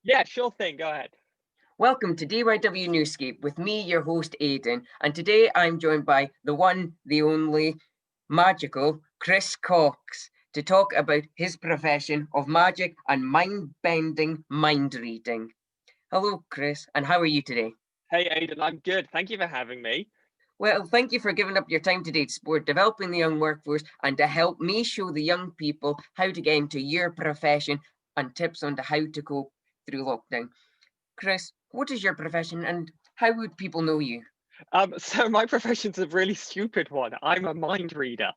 Yeah, sure thing. Go ahead. Welcome to DYW Newsscape with me, your host Aidan, and today I'm joined by the one, the only, magical Chris Cox to talk about his profession of magic and mind-bending mind reading. Hello, Chris, and how are you today? Hey, Aidan, I'm good. Thank you for having me. Well, thank you for giving up your time today to support developing the young workforce and to help me show the young people how to get into your profession and tips on how to cope through lockdown. Chris, what is your profession and how would people know you? So my profession's a really stupid one. I'm a mind reader,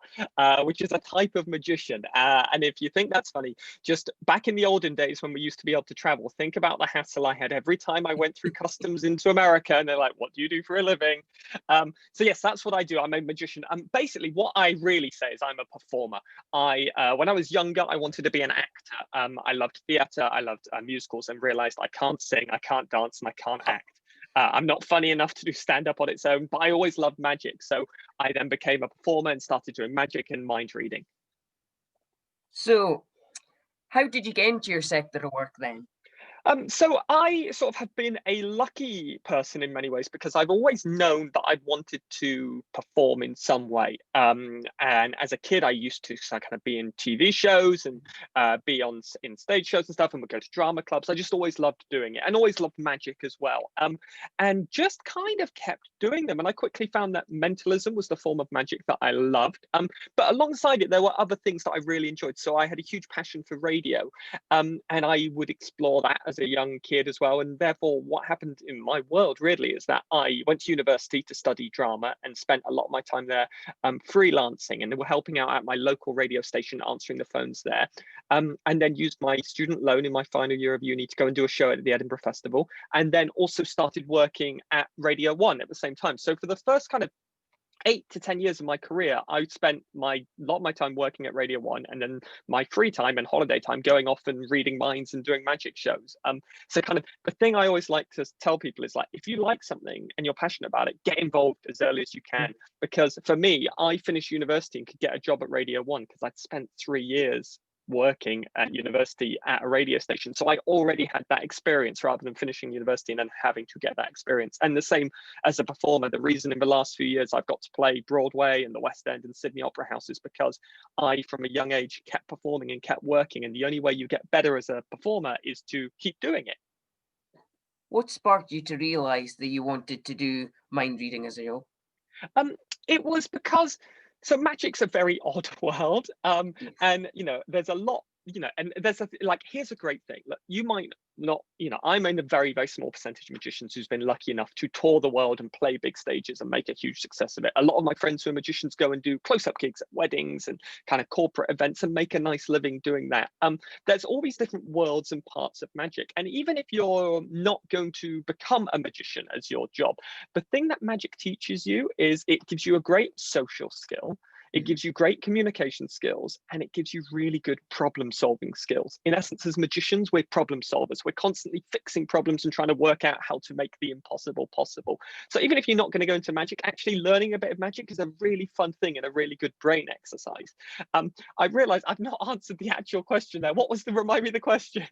which is a type of magician. And if you think that's funny, just back in the olden days when we used to be able to travel, think about the hassle I had every time I went through customs into America, and they're like, "What do you do for a living?" So yes, that's what I do. I'm a magician. Basically, what I really say is I'm a performer. When I was younger, I wanted to be an actor. I loved theatre, I loved musicals, and realised I can't sing, I can't dance, and I can't act. I'm not funny enough to do stand up on its own, but I always loved magic. So I then became a performer and started doing magic and mind reading. So, how did you get into your sector of work then? So I sort of have been a lucky person in many ways because I've always known that I wanted to perform in some way. And as a kid, I used to kind of be in TV shows and be in stage shows and stuff, and would go to drama clubs. I just always loved doing it, and always loved magic as well. And just kind of kept doing them. And I quickly found that mentalism was the form of magic that I loved. But alongside it, there were other things that I really enjoyed. So I had a huge passion for radio, and I would explore that as a young kid as well. And therefore, what happened in my world really is that I went to university to study drama and spent a lot of my time there freelancing, and were helping out at my local radio station, answering the phones there. And then used my student loan in my final year of uni to go and do a show at the Edinburgh Festival, and then also started working at Radio 1 at the same time. So for the first kind of 8 to 10 years of my career, I spent a lot of my time working at Radio 1, and then my free time and holiday time going off and reading minds and doing magic shows. So kind of the thing I always like to tell people is, like, if you like something and you're passionate about it, get involved as early as you can. Because for me, I finished university and could get a job at Radio 1 because I'd spent 3 years working at university at a radio station. So I already had that experience rather than finishing university and then having to get that experience. And the same as a performer, the reason in the last few years I've got to play Broadway and the West End and Sydney Opera House is because I, from a young age, kept performing and kept working. And the only way you get better as a performer is to keep doing it. What sparked you to realise that you wanted to do mind reading as a job? It was because, so magic's a very odd world, Yes. and there's a lot, and there's like, here's a great thing. Look, you might not, I'm in a very, very small percentage of magicians who's been lucky enough to tour the world and play big stages and make a huge success of it. A lot of my friends who are magicians go and do close-up gigs at weddings and kind of corporate events and make a nice living doing that. There's all these different worlds and parts of magic, and even if you're not going to become a magician as your job, the thing that magic teaches you is it gives you a great social skill. It gives you great communication skills, and it gives you really good problem solving skills. In essence, as magicians, we're problem solvers. We're constantly fixing problems and trying to work out how to make the impossible possible. So even if you're not going to go into magic, actually learning a bit of magic is a really fun thing and a really good brain exercise. I realized I've not answered the actual question there. Remind me the question?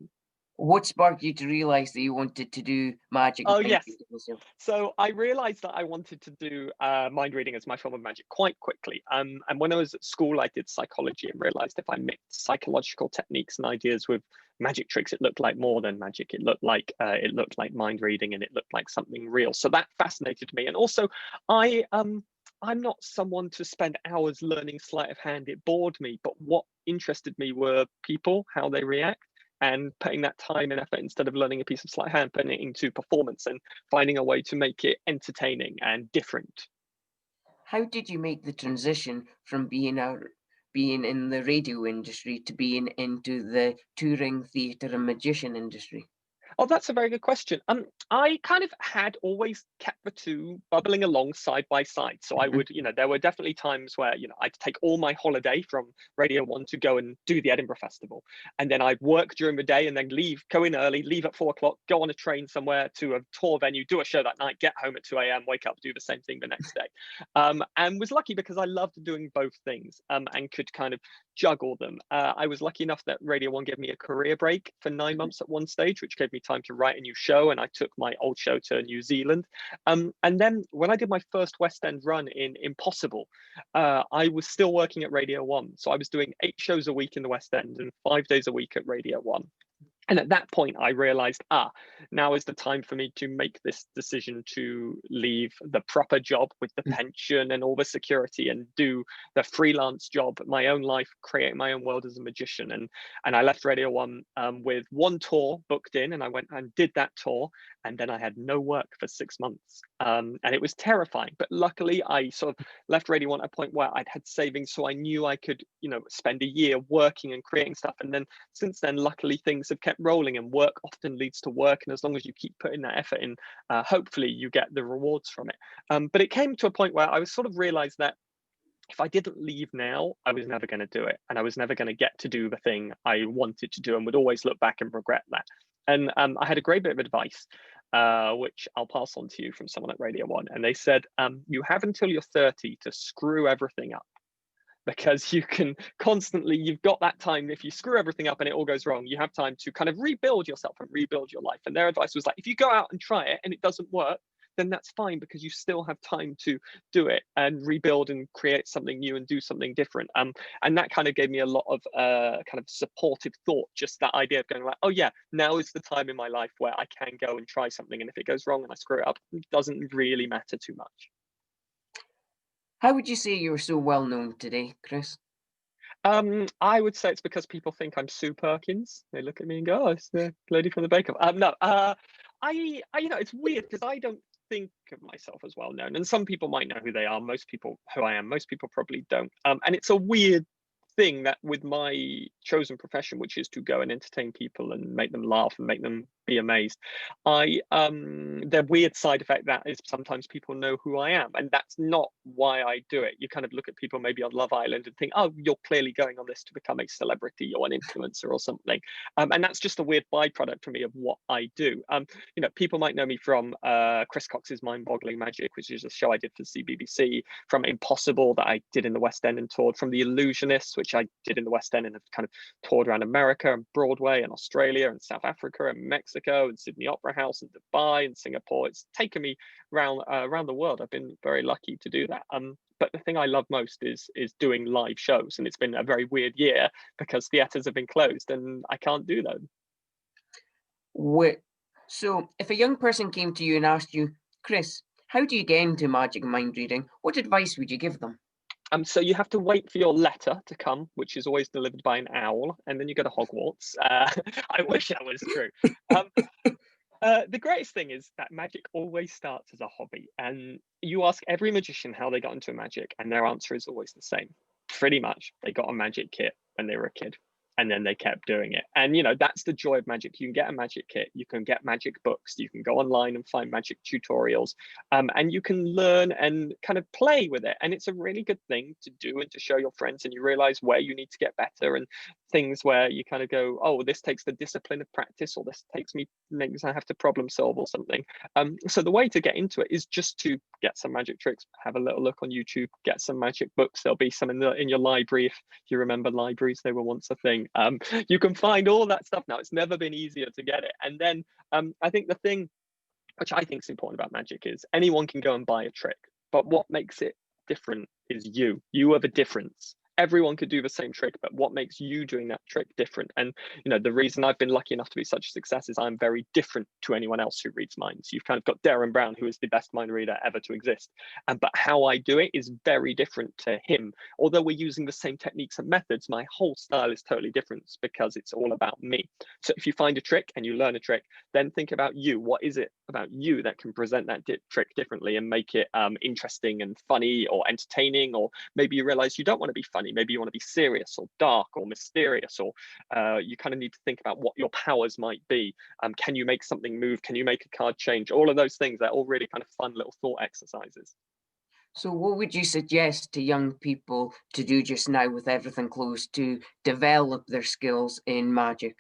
What sparked you to realise that you wanted to do magic and Oh, mind yes. reading as a job? So I realized that I wanted to do mind reading as my form of magic quite quickly. And when I was at school, I did psychology and realized if I mixed psychological techniques and ideas with magic tricks, it looked like more than magic. It looked like mind reading, and it looked like something real. So that fascinated me. And also, I'm not someone to spend hours learning sleight of hand. It bored me. But what interested me were people, how they react, and putting that time and effort, instead of learning a piece of sleight of hand, putting it into performance and finding a way to make it entertaining and different. How did you make the transition from being in the radio industry to being into the touring theatre and magician industry? Oh, that's a very good question. I kind of had always kept the two bubbling along side by side. So I Mhm. would, there were definitely times where, I'd take all my holiday from Radio 1 to go and do the Edinburgh Festival. And then I'd work during the day and then leave, go in early, leave at 4 o'clock, go on a train somewhere to a tour venue, do a show that night, get home at 2 a.m., wake up, do the same thing the next day. And was lucky because I loved doing both things, and could kind of juggle them. I was lucky enough that Radio 1 gave me a career break for 9 months at one stage, which gave me time to write a new show, and I took my old show to New Zealand. And then when I did my first West End run in Impossible, I was still working at Radio 1. So I was doing 8 shows a week in the West End and 5 days a week at Radio 1. And at that point, I realized, now is the time for me to make this decision to leave the proper job with the pension and all the security and do the freelance job, my own life, create my own world as a magician. And I left Radio 1 with 1 tour booked in, and I went and did that tour. And then I had no work for 6 months. And it was terrifying. But luckily, I sort of left Radio 1 at a point where I'd had savings, so I knew I could, spend a year working and creating stuff. And then since then, luckily, things have kept rolling, and work often leads to work. And as long as you keep putting that effort in, hopefully you get the rewards from it. But it came to a point where I was sort of realized that if I didn't leave now, I was never going to do it. And I was never going to get to do the thing I wanted to do, and would always look back and regret that. And I had a great bit of advice, which I'll pass on to you from someone at Radio 1. And they said, you have until you're 30 to screw everything up, because you can constantly, you've got that time. If you screw everything up and it all goes wrong, you have time to kind of rebuild yourself and rebuild your life. And their advice was like, if you go out and try it and it doesn't work, then that's fine, because you still have time to do it and rebuild and create something new and do something different. And that kind of gave me a lot of kind of supportive thought, just that idea of going like, oh yeah, now is the time in my life where I can go and try something. And if it goes wrong and I screw it up, it doesn't really matter too much. How would you say you're so well known today, Chris? I would say it's because people think I'm Sue Perkins. They look at me and go, "Oh, it's the lady from the Bake Off." No, it's weird because I don't think of myself as well known, and some people might know who they are. Most people who I am, most people probably don't. And it's a weird thing that with my chosen profession, which is to go and entertain people and make them laugh and make them be amazed, the weird side effect that is sometimes people know who I am, and that's not why I do it. You kind of look at people maybe on Love Island and think, oh, you're clearly going on this to become a celebrity or an influencer or something, and that's just a weird byproduct for me of what I do. People might know me from Chris Cox's Mind-Boggling Magic, which is a show I did for CBBC, from Impossible that I did in the West End and toured, from The Illusionists, which I did in the West End and have kind of toured around America and Broadway and Australia and South Africa and Mexico and Sydney Opera House and Dubai and Singapore. It's taken me around the world. I've been very lucky to do that. But the thing I love most is doing live shows, and it's been a very weird year because theatres have been closed and I can't do them. So if a young person came to you and asked you, Chris, how do you get into magic and mind reading? What advice would you give them? So you have to wait for your letter to come, which is always delivered by an owl, and then you go to Hogwarts. I wish that was true. The greatest thing is that magic always starts as a hobby, and you ask every magician how they got into magic, and their answer is always the same. Pretty much, they got a magic kit when they were a kid, and then they kept doing it. And that's the joy of magic. You can get a magic kit, you can get magic books, you can go online and find magic tutorials, and you can learn and kind of play with it. And it's a really good thing to do and to show your friends, and you realize where you need to get better, and things where you kind of go, oh, this takes the discipline of practice, or this makes I have to problem solve or something. So the way to get into it is just to get some magic tricks, have a little look on YouTube, get some magic books. There'll be some in your library, if you remember libraries, they were once a thing. You can find all that stuff now. It's never been easier to get it. And then I think the thing which I think is important about magic is anyone can go and buy a trick, but what makes it different is you. You are the difference. Everyone could do the same trick, but what makes you doing that trick different? And the reason I've been lucky enough to be such a success is I'm very different to anyone else who reads minds. You've kind of got Darren Brown, who is the best mind reader ever to exist, but how I do it is very different to him. Although we're using the same techniques and methods, my whole style is totally different because it's all about me. So if you find a trick and you learn a trick, then think about you. What is it about you that can present that trick differently and make it interesting and funny or entertaining? Or maybe you realize you don't want to be funny. Maybe you want to be serious or dark or mysterious, or you kind of need to think about what your powers might be. Can you make something move? Can you make a card change? All of those things, they're all really kind of fun little thought exercises. So what would you suggest to young people to do just now with everything closed to develop their skills in magic?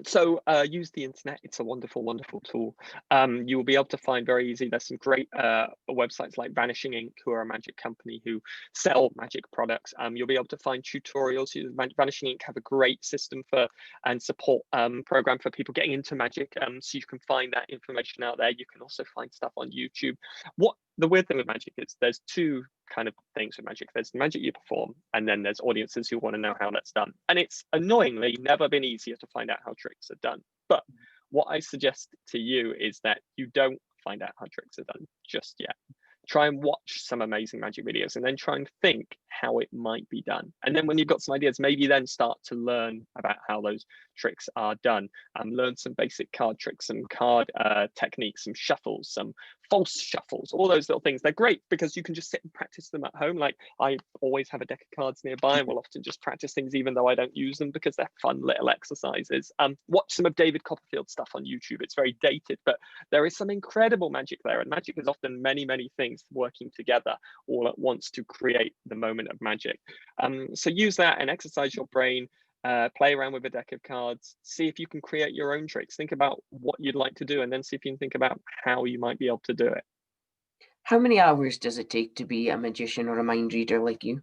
So use the internet. It's a wonderful, wonderful tool. You will be able to find very easy. There's some great websites like Vanishing Ink, who are a magic company who sell magic products. You'll be able to find tutorials. Vanishing Ink have a great system for and support program for people getting into magic. So you can find that information out there. You can also find stuff on YouTube. What the weird thing with magic is there's two kind of things with magic. There's the magic you perform, and then there's audiences who want to know how that's done. And it's annoyingly never been easier to find out how tricks are done. But what I suggest to you is that you don't find out how tricks are done just yet. Try and watch some amazing magic videos and then try and think how it might be done. And then when you've got some ideas, maybe then start to learn about how those tricks are done. Learn some basic card tricks, some card techniques, some shuffles, some false shuffles, all those little things. They're great because you can just sit and practice them at home. Like I always have a deck of cards nearby and will often just practice things even though I don't use them because they're fun little exercises. Watch some of David Copperfield's stuff on YouTube. It's very dated, but there is some incredible magic there, and magic is often many, many things working together all at once to create the moment of magic. So use that and exercise your brain. Play around with a deck of cards, see if you can create your own tricks, think about what you'd like to do, and then see if you can think about how you might be able to do it. How many hours does it take to be a magician or a mind reader like you?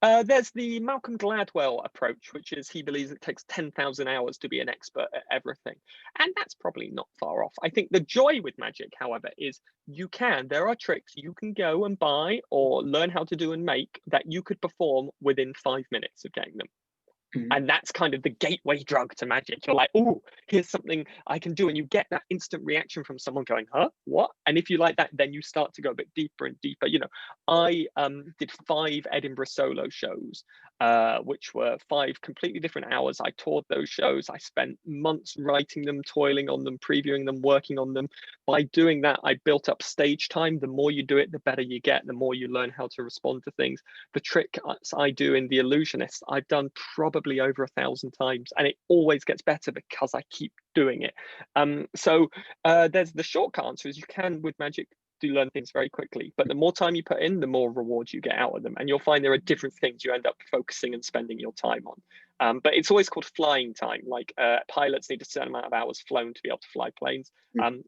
There's the Malcolm Gladwell approach, which is he believes it takes 10,000 hours to be an expert at everything. And that's probably not far off. I think the joy with magic, however, is there are tricks you can go and buy or learn how to do and make that you could perform within 5 minutes of getting them. And that's kind of the gateway drug to magic. You're like, oh, here's something I can do. And you get that instant reaction from someone going, huh, what? And if you like that, then you start to go a bit deeper and deeper. You know, I did 5 Edinburgh solo shows, which were 5 completely different hours. I toured those shows. I spent months writing them, toiling on them, previewing them, working on them. By doing that, I built up stage time. The more you do it, the better you get, the more you learn how to respond to things. The trick I do in The Illusionist, I've done probably over 1,000 times, and it always gets better because I keep doing it. So there's the shortcut answer is you can with magic do learn things very quickly, but the more time you put in, the more rewards you get out of them, and you'll find there are different things you end up focusing and spending your time on. But it's always called flying time. Like pilots need a certain amount of hours flown to be able to fly planes.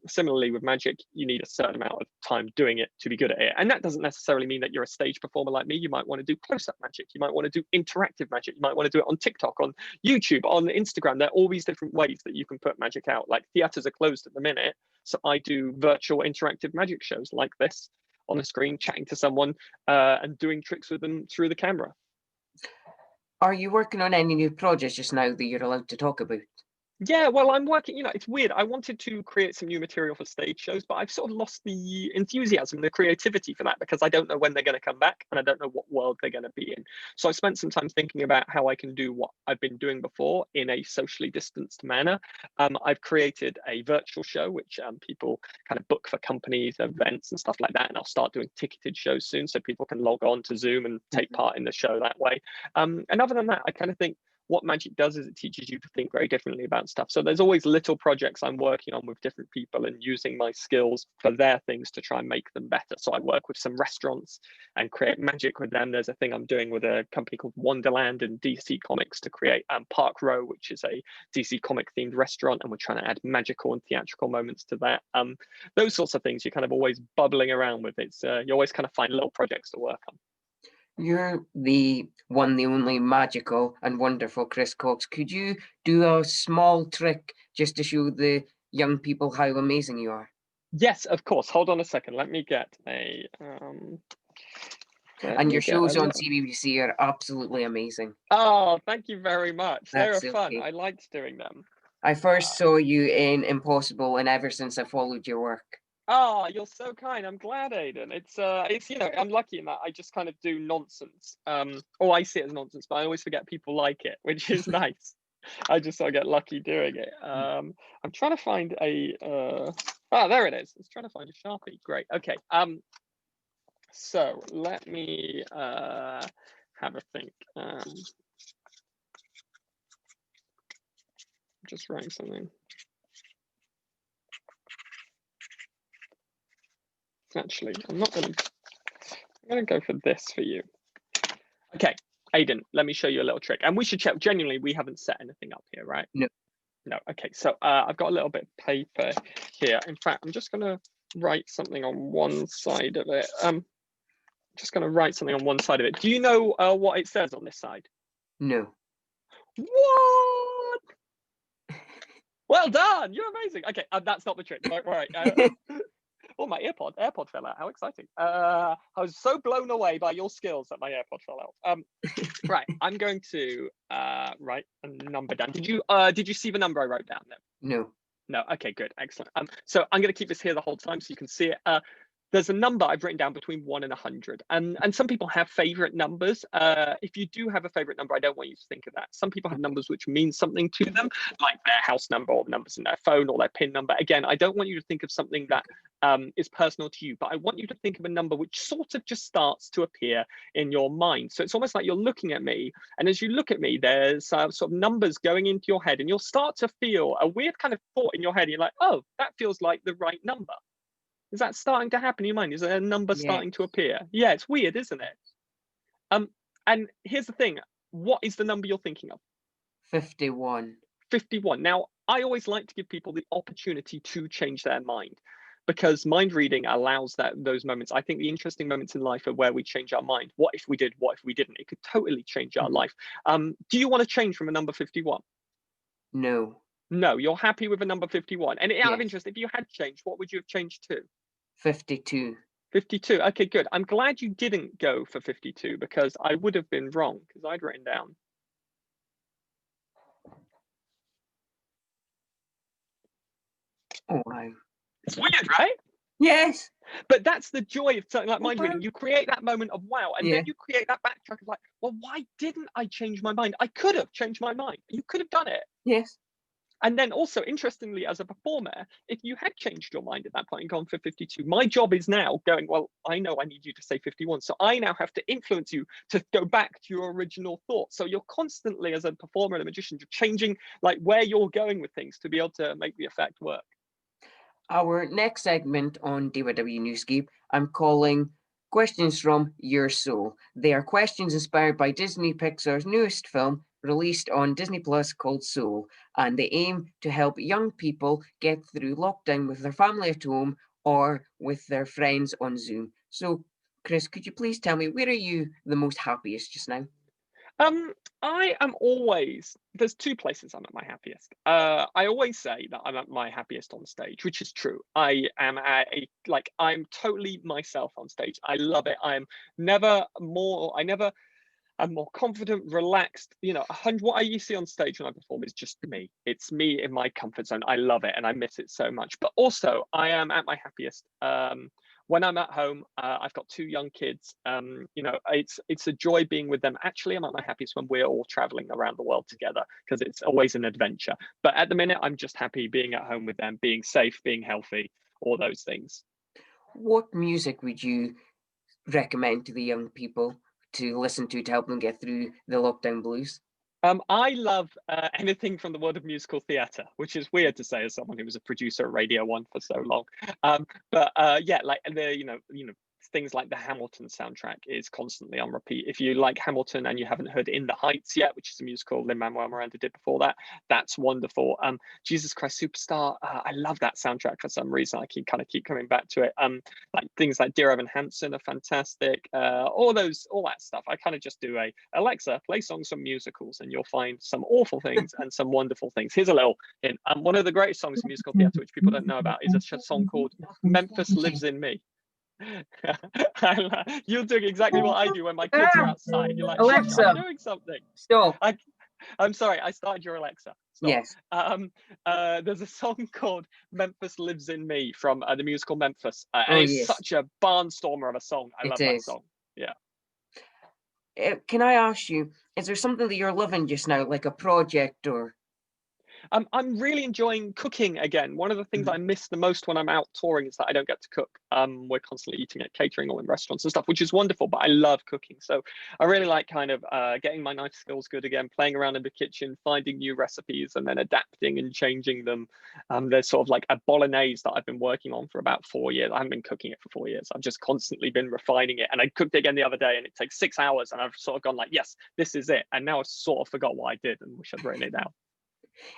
Similarly with magic, you need a certain amount of time doing it to be good at it, and that doesn't necessarily mean that you're a stage performer like me. You might want to do close-up magic, you might want to do interactive magic, you might want to do it on TikTok, on YouTube, on Instagram. There are all these different ways that you can put magic out. Like theaters are closed at the minute, so I do virtual interactive magic shows like this on a screen, chatting to someone and doing tricks with them through the camera. Are you working on any new projects just now that you're allowed to talk about? Yeah, well, I'm working, it's weird. I wanted to create some new material for stage shows, but I've sort of lost the enthusiasm, the creativity for that, because I don't know when they're going to come back and I don't know what world they're going to be in. So I spent some time thinking about how I can do what I've been doing before in a socially distanced manner. I've created a virtual show, which people kind of book for companies, events and stuff like that. And I'll start doing ticketed shows soon so people can log on to Zoom and take part in the show that way. And other than that, I kind of think what magic does is it teaches you to think very differently about stuff. So there's always little projects I'm working on with different people and using my skills for their things to try and make them better. So I work with some restaurants and create magic with them. There's a thing I'm doing with a company called Wonderland and DC Comics to create Park Row, which is a DC comic themed restaurant. And we're trying to add magical and theatrical moments to that. Those sorts of things you're kind of always bubbling around with. It's you always kind of find little projects to work on. You're the one, the only magical and wonderful Chris Cox. Could you do a small trick just to show the young people how amazing you are? Yes, of course. Hold on a second. Let me get a... and your shows on CBBC are absolutely amazing. Oh, thank you very much. That's They're fun. I liked doing them. I first saw you in Impossible, and ever since I followed your work. Oh, you're so kind. I'm glad, Aidan. It's I'm lucky in that I just kind of do nonsense. Or I see it as nonsense, but I always forget people like it, which is nice. I just sort of get lucky doing it. I'm trying to find a there it is. I was trying to find a Sharpie. Great. Okay. So let me have a think. Just writing something. Actually, I'm gonna go for this for you. Okay, Aidan, let me show you a little trick. And we should check, genuinely, we haven't set anything up here, right? No. No. Okay. So I've got a little bit of paper here. In fact, I'm just going to write something on one side of it. Just going to write something on one side of it. Do you know what it says on this side? No. What? Well done. You're amazing. Okay, that's not the trick. Right. Oh, my AirPod fell out. How exciting. I was so blown away by your skills that my AirPod fell out. Right, I'm going to write a number down. Did you see the number I wrote down then? No. No. Okay, good. Excellent. So I'm going to keep this here the whole time so you can see it. There's a number I've written down between 1 and 100, and some people have favorite numbers. If you do have a favorite number, I don't want you to think of that. Some people have numbers which mean something to them, like their house number or numbers in their phone or their PIN number. Again, I don't want you to think of something that is personal to you, but I want you to think of a number which sort of just starts to appear in your mind. So it's almost like you're looking at me, and as you look at me, there's sort of numbers going into your head, and you'll start to feel a weird kind of thought in your head. You're like, oh, that feels like the right number. Is that starting to happen in your mind? Is there a number starting to appear? Yeah, it's weird, isn't it? And here's the thing. What is the number you're thinking of? 51. 51. Now, I always like to give people the opportunity to change their mind, because mind reading allows those moments. I think the interesting moments in life are where we change our mind. What if we did? What if we didn't? It could totally change our life. Do you want to change from a number 51? No. No, you're happy with a number 51. And out of Yes. interest, if you had changed, what would you have changed to? 52. 52. Okay, good. I'm glad you didn't go for 52, because I would have been wrong, because I'd written down. Oh, wow. It's weird, right? Yes. But that's the joy of something like Oh, mind wow. reading. You create that moment of wow, and Yeah. then you create that backtrack of like, well, why didn't I change my mind? I could have changed my mind. You could have done it. Yes. And then also, interestingly, as a performer, if you had changed your mind at that point and gone for 52, my job is now going, well, I know I need you to say 51. So I now have to influence you to go back to your original thought. So you're constantly, as a performer and a magician, you're changing like where you're going with things to be able to make the effect work. Our next segment on DYW Newsscape, I'm calling Questions from Your Soul. They are questions inspired by Disney Pixar's newest film, released on Disney Plus, called Soul, and they aim to help young people get through lockdown with their family at home or with their friends on Zoom. So, Chris, could you please tell me, where are you the most happiest just now? I am always, there's two places I'm at my happiest. I always say that I'm at my happiest on stage, which is true. I'm totally myself on stage. I love it. I'm more confident, relaxed. You know, what I see on stage when I perform is just me. It's me in my comfort zone. I love it and I miss it so much. But also, I am at my happiest when I'm at home. I've got 2 young kids. You know, it's a joy being with them. Actually, I'm at my happiest when we're all traveling around the world together, because it's always an adventure. But at the minute, I'm just happy being at home with them, being safe, being healthy, all those things. What music would you recommend to the young people to listen to help them get through the lockdown blues? I love anything from the world of musical theatre, which is weird to say as someone who was a producer at Radio 1 for so long. But yeah, like things like the Hamilton soundtrack is constantly on repeat. If you like Hamilton and you haven't heard In the Heights yet, which is a musical Lin-Manuel Miranda did before that, that's wonderful. Jesus Christ Superstar, I love that soundtrack for some reason. I keep coming back to it. Like things like Dear Evan Hansen are fantastic. All that stuff. I kind of just do a Alexa, play songs from musicals, and you'll find some awful things and some wonderful things. Here's a little hint. One of the greatest songs in musical theatre, which people don't know about, is a song called Memphis Lives in Me. You're doing exactly what I do when my kids are outside. You're like, Alexa, shush, I'm doing something. Stop. I'm sorry, I started your Alexa. Stop. Yes. There's a song called Memphis Lives in Me from the musical Memphis. It's such a barnstormer of a song. I love that song. Yeah. Can I ask you, is there something that you're loving just now, like a project or? I'm really enjoying cooking again. One of the things I miss the most when I'm out touring is that I don't get to cook. We're constantly eating at catering or in restaurants and stuff, which is wonderful, but I love cooking. So I really like kind of getting my knife skills good again, playing around in the kitchen, finding new recipes and then adapting and changing them. There's sort of like a bolognese that I've been working on for about 4 years. I haven't been cooking it for 4 years. I've just constantly been refining it. And I cooked it again the other day and it takes 6 hours and I've sort of gone like, yes, this is it. And now I've sort of forgot what I did and wish I'd written it down.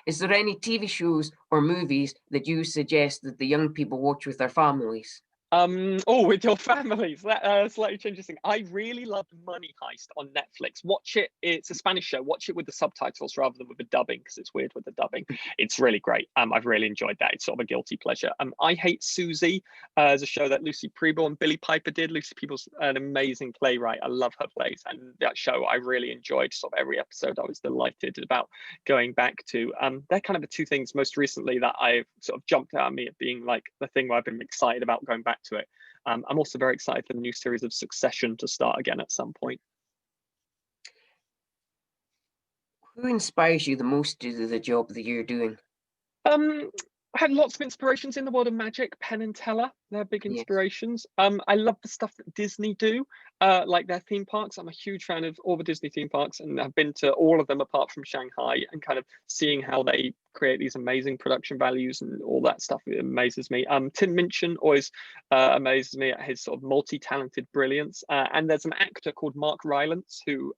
Is there any TV shows or movies that you suggest that the young people watch with their families? Oh, with your families. That's slightly interesting. I really love Money Heist on Netflix. Watch it. It's a Spanish show. Watch it with the subtitles rather than with the dubbing, because it's weird with the dubbing. It's really great. I've really enjoyed that. It's sort of a guilty pleasure. I Hate Susie is a show that Lucy Preble and Billy Piper did. Lucy Preble's an amazing playwright. I love her plays, and that show I really enjoyed. Sort of every episode, I was delighted about going back to. They're kind of the two things most recently that I've sort of jumped out at me at being like the thing where I've been excited about going back to it. I'm also very excited for the new series of Succession to start again at some point. Who inspires you the most to do the job that you're doing? I had lots of inspirations in the world of magic. Penn and Teller, they're big inspirations. Yes. I love the stuff that Disney do, like their theme parks. I'm a huge fan of all the Disney theme parks, and I've been to all of them apart from Shanghai, and kind of seeing how they create these amazing production values and all that stuff, it amazes me. Tim Minchin always amazes me at his sort of multi-talented brilliance. And there's an actor called Mark Rylance who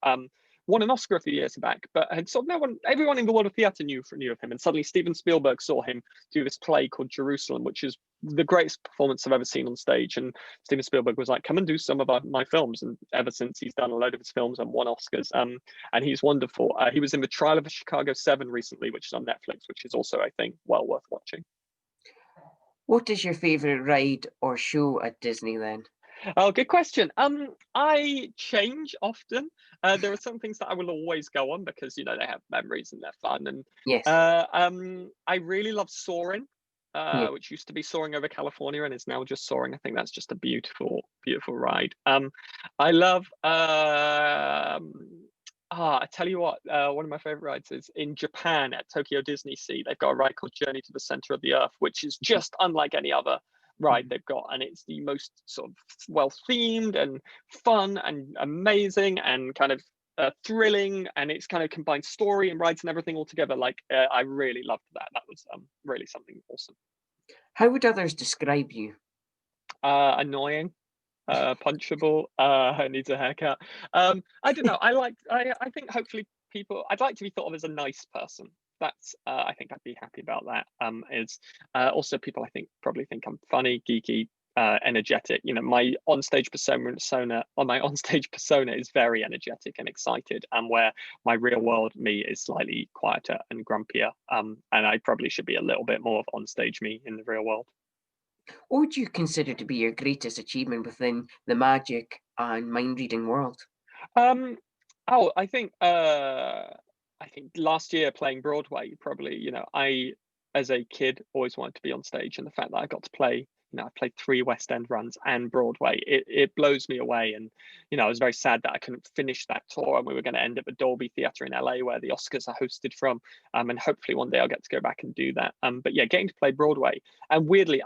won an Oscar a few years back, but had sort of everyone in the world of theatre knew of him. And suddenly Steven Spielberg saw him do this play called Jerusalem, which is the greatest performance I've ever seen on stage. And Steven Spielberg was like, come and do some of my films. And ever since, he's done a load of his films and won Oscars. And he's wonderful. He was in The Trial of the Chicago 7 recently, which is on Netflix, which is also, I think, well worth watching. What is your favourite ride or show at Disney then? Oh, good question. I change often. There are some things that I will always go on because, you know, they have memories and they're fun. And yes, I really love Soaring, which used to be Soaring over California and is now just Soaring. I think that's just a beautiful, beautiful ride. I love. I tell you what, one of my favorite rides is in Japan at Tokyo Disney Sea. They've got a ride called Journey to the Center of the Earth, which is just unlike any other ride they've got, and it's the most sort of well themed and fun and amazing and kind of thrilling, and it's kind of combined story and rides and everything all together. Like I really loved that. That was really something awesome. How would others describe you? Annoying, punchable, needs a haircut. I don't know. I think hopefully I'd like to be thought of as a nice person. That's I think I'd be happy about that. Is also people I think probably think I'm funny, geeky, energetic. You know, my onstage persona is very energetic and excited, and where my real world me is slightly quieter and grumpier. And I probably should be a little bit more of onstage me in the real world. What would you consider to be your greatest achievement within the magic and mind reading world? I think last year playing Broadway, probably, you know, I, as a kid, always wanted to be on stage. And the fact that I got to play, you know, I played 3 West End runs and Broadway, it blows me away. And, you know, I was very sad that I couldn't finish that tour and we were going to end at the Dolby Theatre in LA where the Oscars are hosted from. And hopefully one day I'll get to go back and do that. But yeah, getting to play Broadway. And weirdly,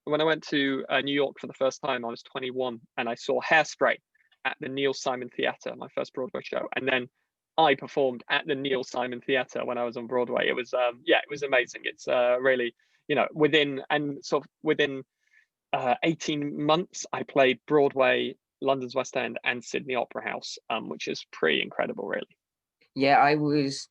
when I went to New York for the first time, I was 21 and I saw Hairspray at the Neil Simon Theatre, my first Broadway show. And then I performed at the Neil Simon Theatre when I was on Broadway. It was it was amazing. It's really, you know, within 18 months, I played Broadway, London's West End, and Sydney Opera House, which is pretty incredible, really. Yeah, I was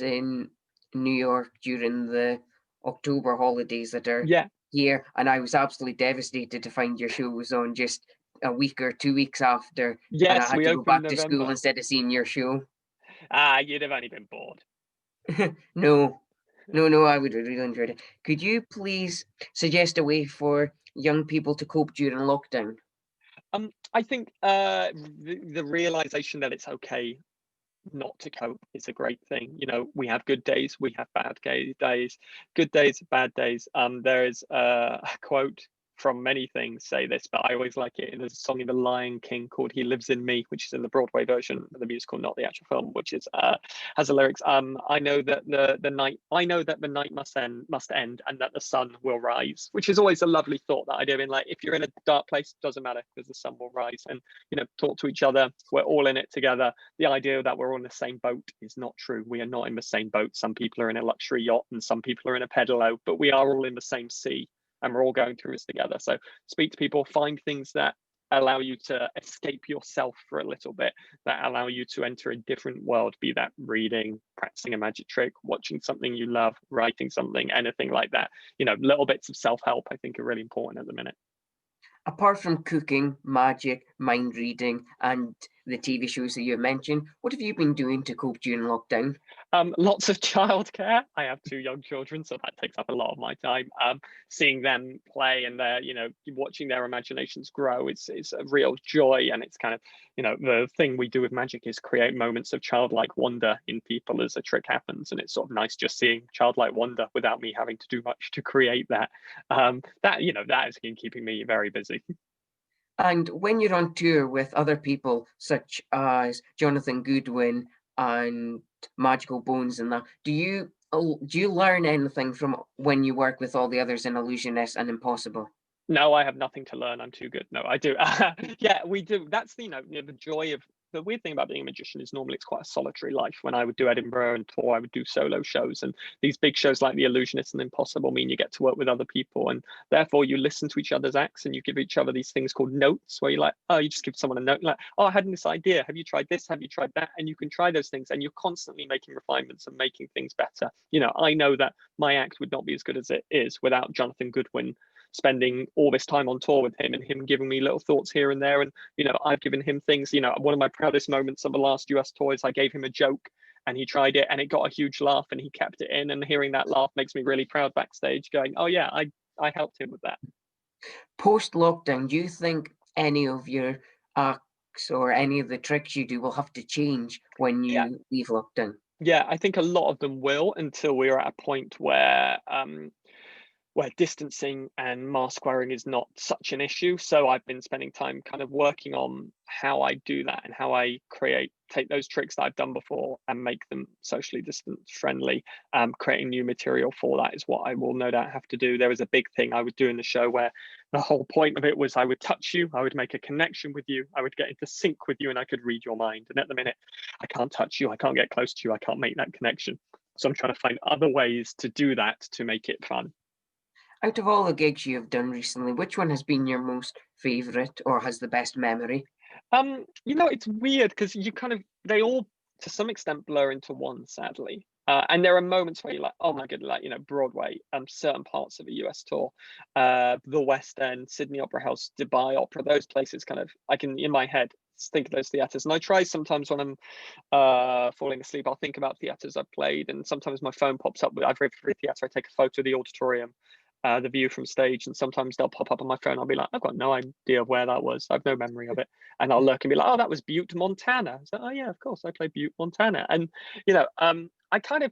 in New York during the October holidays that are here, and I was absolutely devastated to find your show was on just a week or 2 weeks after. Yes, and I had we to go back to November. school instead of seeing your show. You'd have only been bored. No, I would have really enjoyed it. Could you please suggest a way for young people to cope during lockdown? I think the realization that it's okay not to cope is a great thing. You know, we have good days, we have bad days, good days, bad days. There is a quote from many things say this, but I always like it. There's a song in The Lion King called "He Lives in Me," which is in the Broadway version of the musical, not the actual film, which is has the lyrics. I know that the night must end, and that the sun will rise, which is always a lovely thought. That idea, in like, if you're in a dark place, it doesn't matter because the sun will rise, and you know, talk to each other. We're all in it together. The idea that we're all in the same boat is not true. We are not in the same boat. Some people are in a luxury yacht, and some people are in a pedalo, but we are all in the same sea. And we're all going through this together. So speak to people, find things that allow you to escape yourself for a little bit, that allow you to enter a different world, be that reading, practicing a magic trick, watching something you love, writing something, anything like that. You know, little bits of self-help I think are really important at the minute. Apart from cooking, magic, mind reading, and the TV shows that you mentioned, what have you been doing to cope during lockdown? Lots of childcare. I have 2 young children, so that takes up a lot of my time. Seeing them play and their, you know, watching their imaginations grow, it's a real joy. And it's kind of, you know, the thing we do with magic is create moments of childlike wonder in people as a trick happens. And it's sort of nice just seeing childlike wonder without me having to do much to create that. That, you know, that has been keeping me very busy. And when you're on tour with other people, such as Jonathan Goodwin and Magical Bones and that, do you learn anything from when you work with all the others in Illusionist and Impossible? No, I have nothing to learn. I'm too good. No, I do. Yeah, we do. That's the, you know, the joy of the weird thing about being a magician is normally it's quite a solitary life. When I would do Edinburgh and tour, I would do solo shows, and these big shows like The Illusionist and Impossible mean you get to work with other people, and therefore you listen to each other's acts and you give each other these things called notes, where you're like, oh, you just give someone a note like, oh, I had this idea. Have you tried this? Have you tried that? And you can try those things, and you're constantly making refinements and making things better. You know, I know that my act would not be as good as it is without Jonathan Goodwin spending all this time on tour with him and him giving me little thoughts here and there. And, you know, I've given him things, you know, one of my proudest moments of the last US tour is I gave him a joke and he tried it and it got a huge laugh and he kept it in. And hearing that laugh makes me really proud backstage going, oh yeah, I helped him with that. Post-lockdown, do you think any of your acts or any of the tricks you do will have to change when you leave lockdown? Yeah, I think a lot of them will until we're at a point where distancing and mask wearing is not such an issue. So I've been spending time kind of working on how I do that and how I take those tricks that I've done before and make them socially distance friendly. Creating new material for that is what I will no doubt have to do. There was a big thing I would do in the show where the whole point of it was I would touch you, I would make a connection with you, I would get into sync with you, and I could read your mind. And at the minute, I can't touch you, I can't get close to you, I can't make that connection. So I'm trying to find other ways to do that to make it fun. Out of all the gigs you have done recently, which one has been your most favorite or has the best memory? You know, it's weird because they all to some extent blur into one, sadly. And there are moments where you're like, oh my god, like, you know, Broadway, certain parts of a US tour, the West End, Sydney Opera House, Dubai Opera, those places kind of, I can, in my head, think of those theatres. And I try sometimes when I'm falling asleep, I'll think about theatres I've played. And sometimes my phone pops up with every theatre, I take a photo of the auditorium, the view from stage, and sometimes they'll pop up on my phone. I'll be like, I've got no idea of where that was. I've no memory of it. And I'll look and be like, oh, that was Butte, Montana. So, oh yeah, of course, I played Butte, Montana. And, you know, I kind of,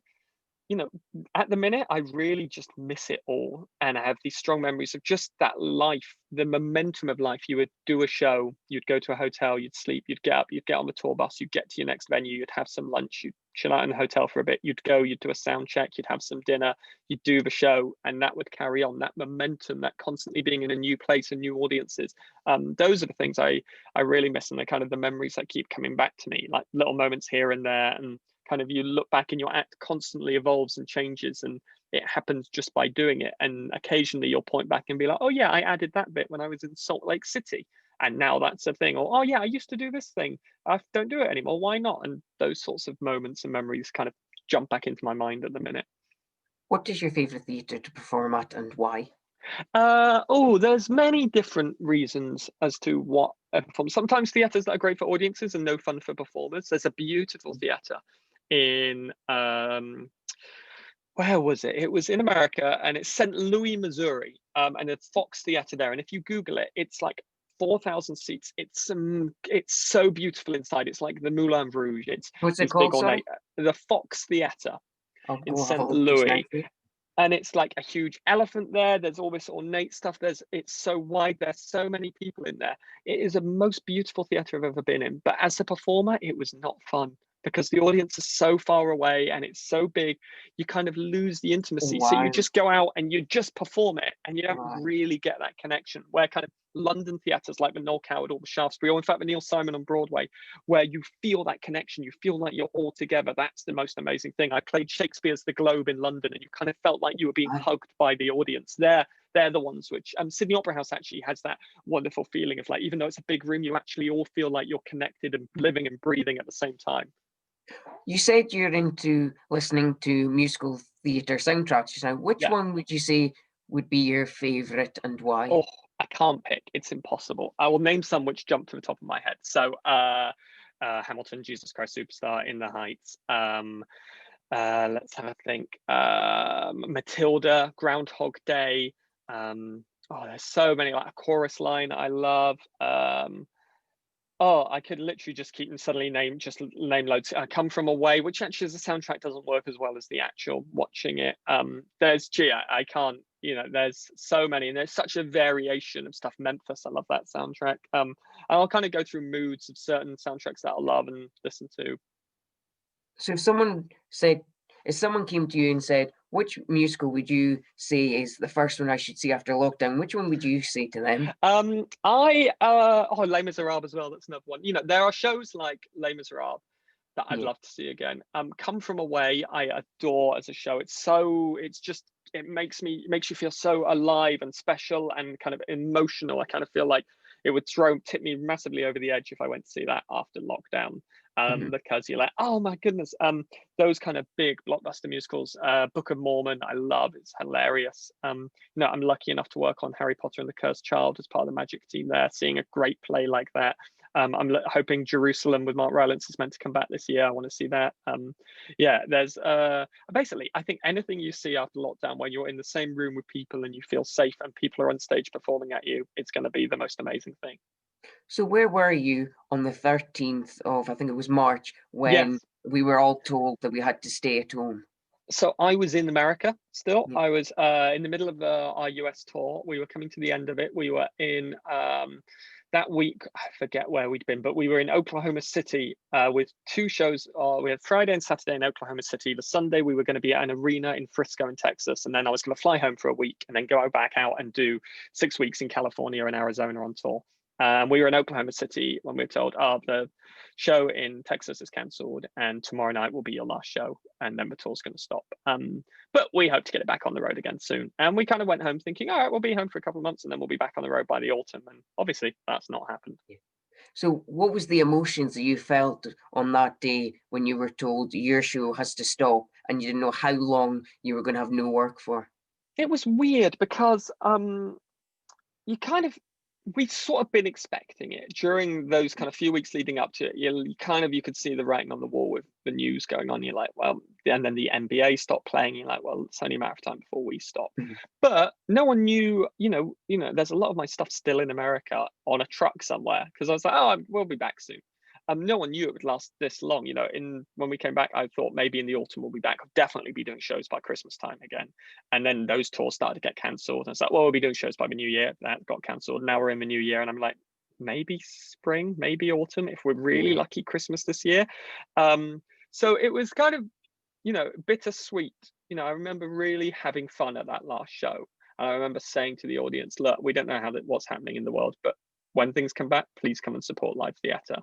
you know, at the minute, I really just miss it all. And I have these strong memories of just that life, the momentum of life. You would do a show, you'd go to a hotel, you'd sleep, you'd get up, you'd get on the tour bus, you'd get to your next venue, you'd have some lunch, you'd chill out in the hotel for a bit, you'd go, you'd do a sound check, you'd have some dinner, you'd do the show, and that would carry on. That momentum, that constantly being in a new place and new audiences. Those are the things I really miss, and they're kind of the memories that keep coming back to me, like little moments here and there. And kind of you look back and your act constantly evolves and changes, and it happens just by doing it. And occasionally you'll point back and be like, oh yeah, I added that bit when I was in Salt Lake City, and now that's a thing. Or, oh yeah, I used to do this thing, I don't do it anymore, why not? And those sorts of moments and memories kind of jump back into my mind at the minute. What is your favorite theatre to perform at and why? There's many different reasons as to what I perform. Sometimes theatres that are great for audiences and no fun for performers. There's a beautiful theatre in where was it? It was in America, and it's St. Louis, Missouri, and it's Fox Theatre there. And if you Google it, it's like 4,000 seats. It's so beautiful inside. It's like the Moulin Rouge. It's What's it called? ornate, the Fox Theatre in We'll St. Louis. And it's like a huge elephant there. There's all this ornate stuff. It's so wide. There's so many people in there. It is the most beautiful theatre I've ever been in. But as a performer, it was not fun because the audience is so far away and it's so big. You kind of lose the intimacy. Wow. So you just go out and you just perform it, and you don't really get that connection. Where kind of London theatres like the Noel Coward or the Shaftesbury, or in fact the Neil Simon on Broadway, where you feel that connection, you feel like you're all together. That's the most amazing thing. I played Shakespeare's The Globe in London, and you kind of felt like you were being hugged by the audience. There, they're the ones which Sydney Opera House actually has that wonderful feeling of like, even though it's a big room, you actually all feel like you're connected and living and breathing at the same time. You said you're into listening to musical theatre soundtracks just now. Which Yeah. one would you say would be your favourite and why? Oh, I can't pick. It's impossible. I will name some which jump to the top of my head. So Hamilton, Jesus Christ Superstar, In the Heights. Let's have a think. Matilda, Groundhog Day. Oh, there's so many, like a chorus line I love. Oh, I could literally just keep and suddenly name loads. Come From Away, which actually as a soundtrack doesn't work as well as the actual watching it. I can't, there's so many, and there's such a variation of stuff. Memphis, I love that soundtrack. I'll kind of go through moods of certain soundtracks that I'll love and listen to. So if someone came to you and said, which musical would you say is the first one I should see after lockdown? Which one would you say to them? Les Miserables as well. That's another one. There are shows like Les Miserables that I'd love to see again. Come From Away, I adore as a show. It makes you feel so alive and special and kind of emotional. I kind of feel like it would tip me massively over the edge if I went to see that after lockdown. Because you're like, oh my goodness, those kind of big blockbuster musicals. Book of Mormon, I love. It's hilarious. I'm lucky enough to work on Harry Potter and the Cursed Child as part of the Magic team there, seeing a great play like that. I'm hoping Jerusalem with Mark Rylance is meant to come back this year. I want to see that. There's basically, I think anything you see after lockdown when you're in the same room with people and you feel safe and people are on stage performing at you, it's going to be the most amazing thing. So where were you on the 13th of, I think it was March, when we were all told that we had to stay at home? So I was in America still. I was in the middle of our US tour. We were coming to the end of it. We were in that week, I forget where we'd been, but we were in Oklahoma City with two shows. We had Friday and Saturday in Oklahoma City. The Sunday we were going to be at an arena in Frisco in Texas. And then I was going to fly home for a week and then go back out and do 6 weeks in California and Arizona on tour. We were in Oklahoma City when we were told, the show in Texas is cancelled and tomorrow night will be your last show and then the tour's going to stop. But we hope to get it back on the road again soon. And we kind of went home thinking, all right, we'll be home for a couple of months and then we'll be back on the road by the autumn. And obviously that's not happened. So what was the emotions that you felt on that day when you were told your show has to stop and you didn't know how long you were going to have no work for? It was weird because we'd sort of been expecting it during those kind of few weeks leading up to it. You could see the writing on the wall with the news going on. You're like, well, and then the NBA stopped playing. You're like, well, it's only a matter of time before we stop. But no one knew, there's a lot of my stuff still in America on a truck somewhere because I was like, we'll be back soon. No one knew it would last this long. When we came back, I thought maybe in the autumn we'll be back. I'll definitely be doing shows by Christmas time again. And then those tours started to get cancelled. And it's like, well, we'll be doing shows by the new year. That got cancelled. Now we're in the new year. And I'm like, maybe spring, maybe autumn, if we're really lucky, Christmas this year. So it was kind of, bittersweet. I remember really having fun at that last show. And I remember saying to the audience, look, we don't know what's happening in the world, but when things come back, please come and support live theatre.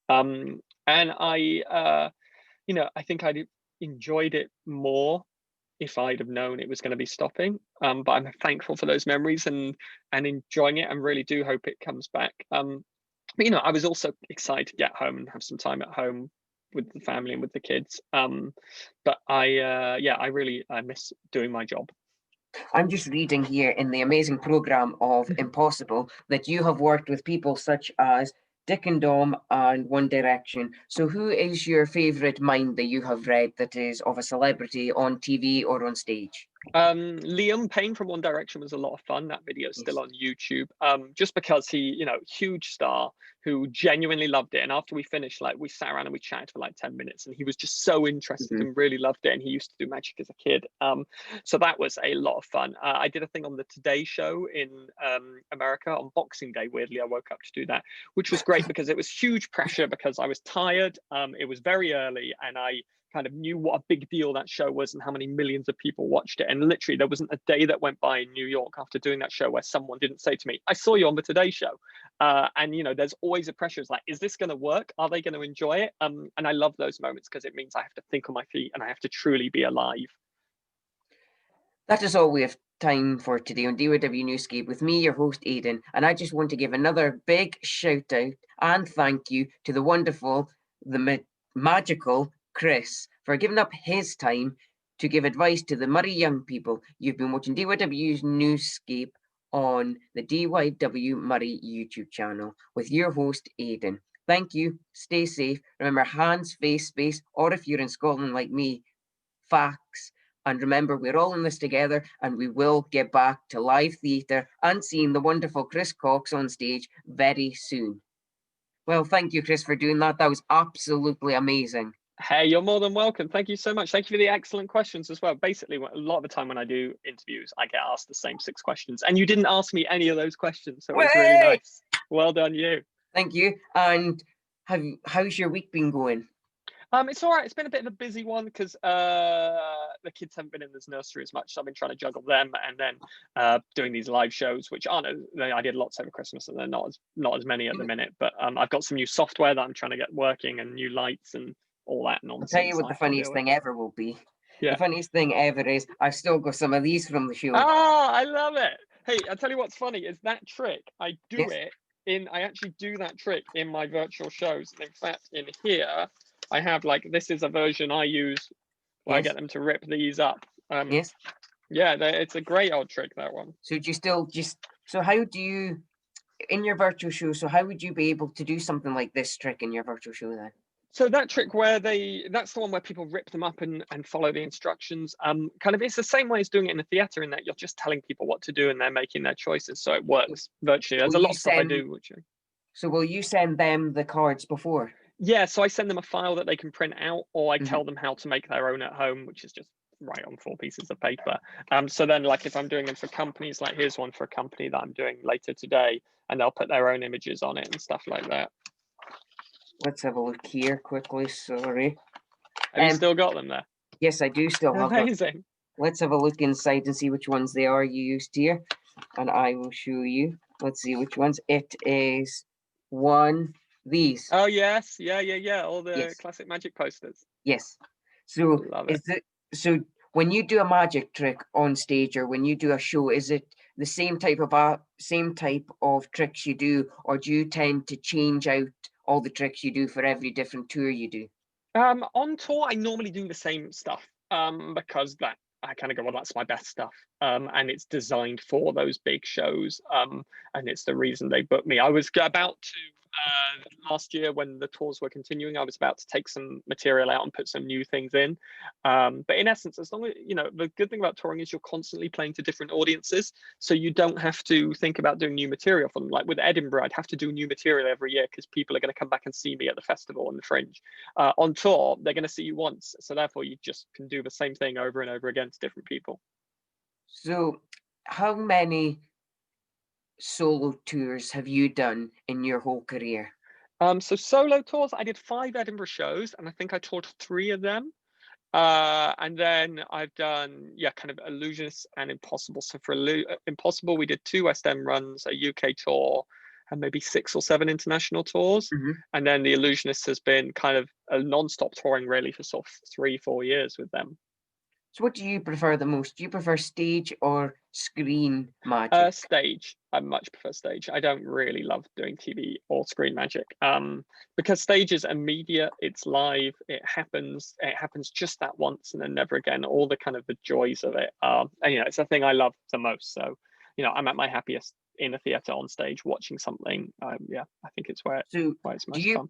And I think I'd enjoyed it more if I'd have known it was going to be stopping. But I'm thankful for those memories and enjoying it and really do hope it comes back. But I was also excited to get home and have some time at home with the family and with the kids. But I miss doing my job. I'm just reading here in the amazing programme of Impossible that you have worked with people such as Dick and Dom and One Direction. So who is your favourite mind that you have read that is of a celebrity on TV or on stage? Liam Payne from One Direction was a lot of fun. That video is still on YouTube. Just because he, huge star who genuinely loved it. And after we finished, we sat around and we chatted for 10 minutes and he was just so interested and really loved it. And he used to do magic as a kid. So that was a lot of fun. I did a thing on the Today Show in America on Boxing Day. Weirdly, I woke up to do that, which was great because it was huge pressure because I was tired. It was very early and I kind of knew what a big deal that show was and how many millions of people watched it. And literally there wasn't a day that went by in New York after doing that show where someone didn't say to me, I saw you on the Today Show. And there's always a pressure. It's like, is this going to work? Are they going to enjoy it? And I love those moments because it means I have to think on my feet and I have to truly be alive. That is all we have time for today on DYW Newsscape with me, your host Aidan, and I just want to give another big shout out and thank you to the wonderful, the magical Chris for giving up his time to give advice to the Moray young people. You've been watching DYW Newsscape on the DYW Moray YouTube channel with your host Aidan. Thank you. Stay safe. Remember, hands, face, space, or if you're in Scotland like me, facts. And remember, we're all in this together, and we will get back to live theatre and seeing the wonderful Chris Cox on stage very soon. Well, thank you, Chris, for doing that. That was absolutely amazing. Hey, you're more than welcome. Thank you so much. Thank you for the excellent questions as well. Basically, a lot of the time when I do interviews, I get asked the same 6 questions, and you didn't ask me any of those questions, so it's really nice. Well done, you. Thank you. And how's your week been going? It's all right. It's been a bit of a busy one because the kids haven't been in this nursery as much, so I've been trying to juggle them and then doing these live shows, which aren't. I did lots over Christmas, and they're not as many at the minute. But I've got some new software that I'm trying to get working and new lights and all that nonsense. I'll tell you what the funniest thing ever will be. Yeah. The funniest thing ever is I've still got some of these from the show. Oh, I love it. Hey, I'll tell you what's funny is that trick. I actually do that trick in my virtual shows. And in fact, in here, I have this is a version I use where I get them to rip these up. Yes. Yeah, it's a great old trick, that one. So do you still so how do you, in your virtual show, so how would you be able to do something like this trick in your virtual show then? So that trick where that's the one where people rip them up and follow the instructions. Kind of, it's the same way as doing it in the theatre, in that you're just telling people what to do and they're making their choices. So it works virtually. There's a lot of stuff I do. So will you send them the cards before? Yeah, so I send them a file that they can print out, or I tell them how to make their own at home, which is just write on 4 pieces of paper. So then, if I'm doing them for companies, here's one for a company that I'm doing later today, and they'll put their own images on it and stuff like that. Let's have a look here quickly. Sorry. Have you still got them there? Yes, I do still have them. Amazing. Let's have a look inside and see which ones they are used here, and I will show you. Let's see which ones. It is these. Oh yes, yeah. All the classic magic posters. Yes. So so when you do a magic trick on stage or when you do a show, is it the same type of tricks you do, or do you tend to change out all the tricks you do for every different tour you do? On tour, I normally do the same stuff because that I kind of go, well, that's my best stuff, and it's designed for those big shows, and it's the reason they booked me. I was about to last year, when the tours were continuing, I was about to take some material out and put some new things in, but in essence, as long as the good thing about touring is you're constantly playing to different audiences, so you don't have to think about doing new material for them. Like with Edinburgh, I'd have to do new material every year because people are going to come back and see me at the festival and the Fringe. On tour, they're going to see you once, so therefore you just can do the same thing over and over again to different people. So how many solo tours have you done in your whole career? So solo tours, I did 5 Edinburgh shows, and I think I toured 3 of them. And then I've done kind of Illusionists and Impossible. So for Impossible, we did 2 West End runs, a UK tour, and maybe 6 or 7 international tours. And then the Illusionists has been kind of a non-stop touring really for sort of 3-4 years with them. So what do you prefer the most? Do you prefer stage or screen magic? Stage. I much prefer stage. I don't really love doing TV or screen magic because stage is immediate, it's live, it happens just that once and then never again. All the kind of the joys of it. And it's the thing I love the most. So I'm at my happiest in a theatre on stage watching something. I think it's where it's most fun.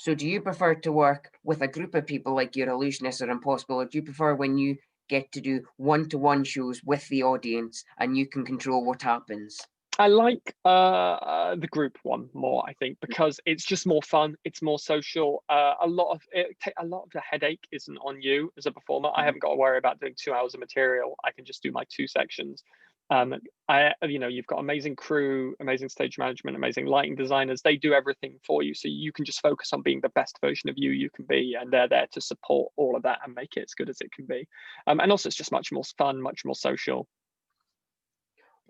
So do you prefer to work with a group of people like your Illusionists or Impossible, or do you prefer when you get to do one-to-one shows with the audience and you can control what happens? I like the group one more, I think, because it's just more fun. It's more social. A lot of the headache isn't on you as a performer. I haven't got to worry about doing 2 hours of material. I can just do my 2 sections. You've got amazing crew, amazing stage management, amazing lighting designers. They do everything for you, so you can just focus on being the best version of you can be, and they're there to support all of that and make it as good as it can be. And also, it's just much more fun, much more social.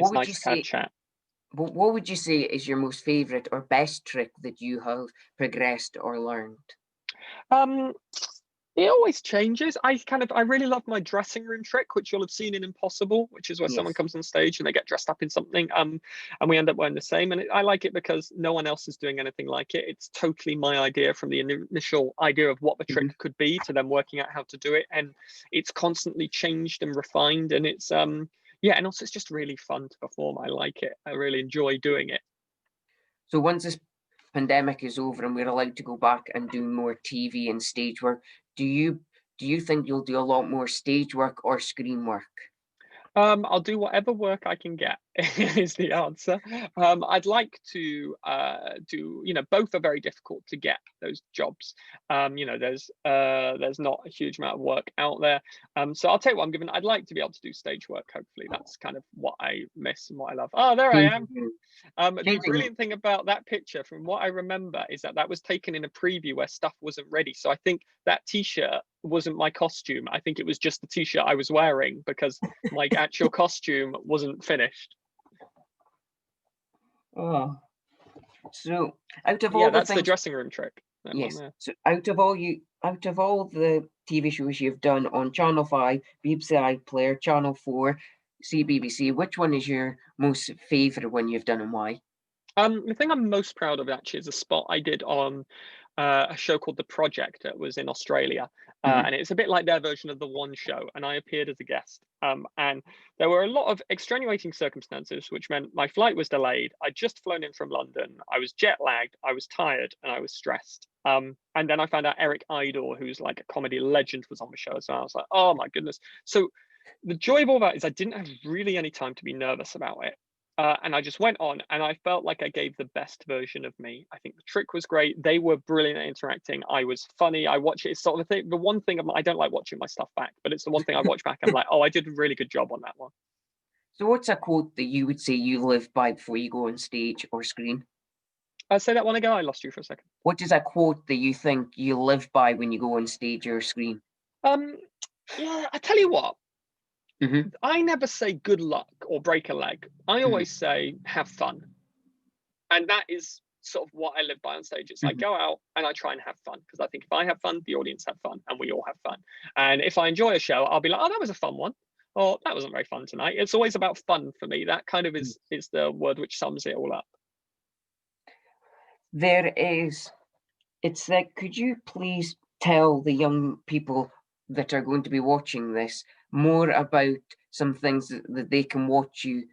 It's nice to have chat. What would you say is your most favorite or best trick that you have progressed or learned? It always changes. I really love my dressing room trick, which you'll have seen in Impossible, which is where someone Yes. comes on stage and they get dressed up in something, and we end up wearing the same. And I like it because no one else is doing anything like it. It's totally my idea from the initial idea of what the trick Mhm. could be to then working out how to do it, and it's constantly changed and refined. And it's yeah, and also it's just really fun to perform. I like it. I really enjoy doing it. So once this pandemic is over and we're allowed to go back and do more TV and stage work, do you think you'll do a lot more stage work or screen work? I'll do whatever work I can get is the answer. I'd like to do, both are very difficult to get those jobs. There's not a huge amount of work out there. So I'll take what I'm given. I'd like to be able to do stage work. Hopefully, that's kind of what I miss and what I love. Oh, there I am. Changing, The changing. brilliant thing about that picture, from what I remember, is that was taken in a preview where stuff wasn't ready. So I think that T-shirt wasn't my costume. I think it was just the T-shirt I was wearing, because my actual costume wasn't finished. Oh, so out of Yeah, all the that's the things, dressing room trick. That one yes. there. So out of all the TV shows you've done on Channel 5, BBC iPlayer, Channel 4, CBBC, which one is your most favourite one you've done and why? The thing I'm most proud of actually is a spot I did on a show called The Project. It was in Australia, Mhm. and it's a bit like their version of The One Show. And I appeared as a guest, and there were a lot of extenuating circumstances, which meant my flight was delayed. I'd just flown in from London. I was jet lagged. I was tired, and I was stressed. And then I found out Eric Idle, who's like a comedy legend, was on the show as well. I was like, oh my goodness. So the joy of all that is I didn't have really any time to be nervous about it. And I just went on, and I felt like I gave the best version of me. I think the trick was great. They were brilliant at interacting. I was funny. I watch it. It's sort of the thing. The one thing I don't like watching my stuff back, but it's the one thing I watch back. I'm like, oh, I did a really good job on that one. So what's a quote that you would say you live by before you go on stage or screen? Say that one again. I lost you for a second. What is a quote that you think you live by when you go on stage or screen? Um, yeah, I tell you what. Hmm. I never say good luck or break a leg. I Hmm. always say have fun, and that is sort of what I live by on stage. It's like Hmm. go out and I try and have fun, because I think if I have fun, the audience have fun, and we all have fun. And if I enjoy a show, I'll be like, oh, that was a fun one, or that wasn't very fun tonight. It's always about fun for me. That kind of is the word which sums it all up. There is, it's like, could you please tell the young people that are going to be watching this more about some things that they can watch you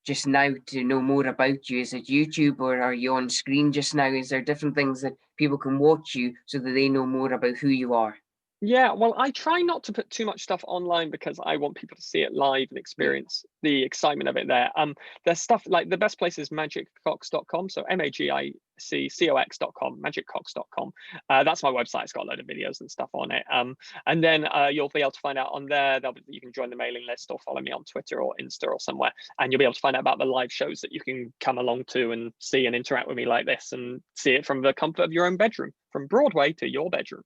just now to know more about you? Is it YouTube or are you on screen just now? Is there different things that people can watch you so that they know more about who you are? Yeah, well, I try not to put too much stuff online because I want people to see it live and Yeah. experience the excitement of it there. There's stuff like the best place is magiccox.com. So magiccox.com, magiccox.com. That's my website. It's got a load of videos and stuff on it. And then you'll be able to find out on there. You can join the mailing list or follow me on Twitter or Insta or somewhere, and you'll be able to find out about the live shows that you can come along to and see and interact with me like this, and see it from the comfort of your own bedroom, from Broadway to your bedroom.